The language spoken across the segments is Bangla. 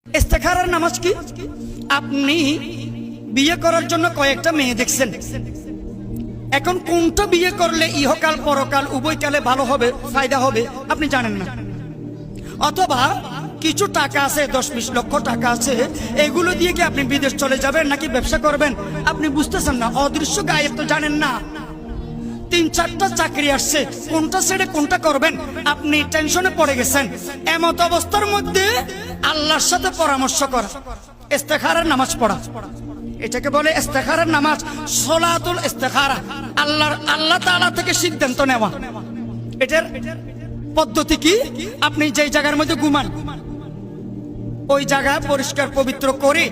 ইস্তেখারার নামাজ কি? আপনি বিয়ে করার জন্য কয়েকটা মেয়ে দেখছেন, এখন কোনটা বিয়ে করলে ইহকাল পরকাল উভয়কালে ভালো হবে, ফায়দা হবে আপনি জানেন না, অথবা কিছু টাকা আছে 10-20 লক্ষ টাকা আছে, এগুলো দিয়ে কি আপনি বিদেশ চলে যাবেন নাকি ব্যবসা করবেন আপনি বুঝতেছেন না, অদৃশ্য গায়েব তো জানেন না। 3-4টা চাকরি আসছে, কোনটা ছেড়ে কোনটা করবেন আপনি টেনশনে পড়ে গেছেন। এমত অবস্থার মধ্যে আল্লাহর সাথে পরামর্শ করা, ইস্তেখারার নামাজ পড়া, এটাকে বলে ইস্তেখারার নামাজ, সলাতুল ইস্তেখারা। আল্লাহ তাআলা থেকে সিদ্ধান্ত নেওয়া। এটার পদ্ধতি কি? আপনি যেই জায়গার মধ্যে ঘুমান ওই জায়গা পরিষ্কার পবিত্র করে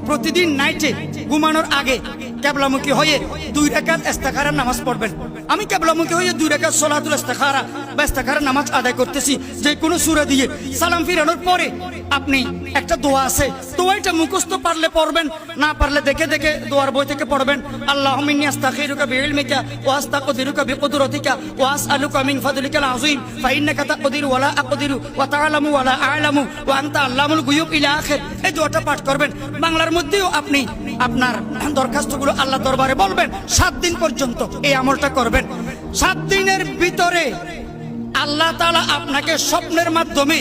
প্রতিদিন নাইটে ঘুমানোর আগে কিবলামুখী হয়ে 2 রাকাত ইস্তেখারার নামাজ পড়বেন। আমি কিবলামুখী হয়ে 2 রাকাত সলাতুল ইস্তেখারা বা ইস্তেখারার নামাজ আদায় করতেছি, যে কোনো সূরা দিয়ে সালাম ফিরানোর পরে আপনি একটা দোয়া আছে, দোয়াটা মুখস্থ পারলে পড়বেন, না পারলে দেখে দেখে দোয়ার বই থেকে পড়বেন। আল্লাহুম্মা ইন্নী আস্তাগফিরুকা বিইলমিকা ওয়া আস্তাগফিরুকা বিকুদরাতিকা ওয়া আসআলুকা মিন ফাদলিকাল আযীম ফা ইন্নাকা তাকদিরু ওয়া লা আকদিরু ওয়া তা'লামু ওয়া লা আ'লামু ওয়া আনতা আল্লামুল গুয়ুব ইলা আখির। এই দোয়াটা পাঠ করবেন। বাংলার মধ্যেও আপনি আপনার দরখাস্তগুলো আল্লাহ দরবারে বলবেন। 7 দিন পর্যন্ত এই আমলটা করবেন। 7 দিনের ভিতরে আল্লাহ তাআলা আপনাকে স্বপ্নের মাধ্যমে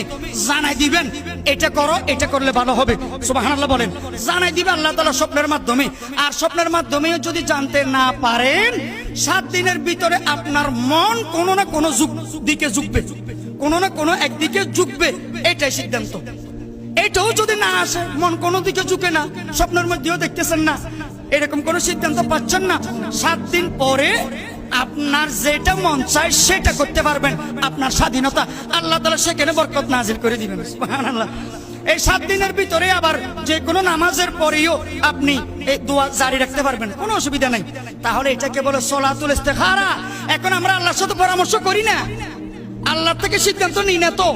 জানাই দিবেন, এটা করো, এটা করলে ভালো হবে। সুবহানাল্লাহ বলেন। জানাই দিবে আল্লাহ তাআলা স্বপ্নের মাধ্যমে। আর স্বপ্নের মাধ্যমে যদি জানতে না পারেন, 7 দিনের ভিতরে আপনার মন কোনো না কোনো দিকে ঝুঁকবে, কোনো না কোনো একদিকে ঝুঁকবে, এটাই সিদ্ধান্ত। এটাও যদি না আসে, মন কোনো দিকে ঝুঁকে না, স্বপ্নের মধ্যেও দেখতেছেন না, এরকম কোনো সিদ্ধান্ত পাচ্ছেন না, 7 দিন পরে আপনার যেটা মন চায় সেটা করতে পারবেন। আপনার স্বাধীনতা আল্লাহ তাআলা সেখানে বরকত নাজিল করে দিবেন। সুবহানাল্লাহ। এই 7 দিনের ভিতরে আবার যে কোনো নামাজের পরেও আপনি এই দোয়া জারি রাখতে পারবেন, কোনো অসুবিধা নাই। তাহলে এটাকে বলে সলাতুল ইস্তেখারা। এখন আমরা আল্লাহর সাথে পরামর্শ করি না, আল্লাহ থেকে সিদ্ধান্ত নিই না, তো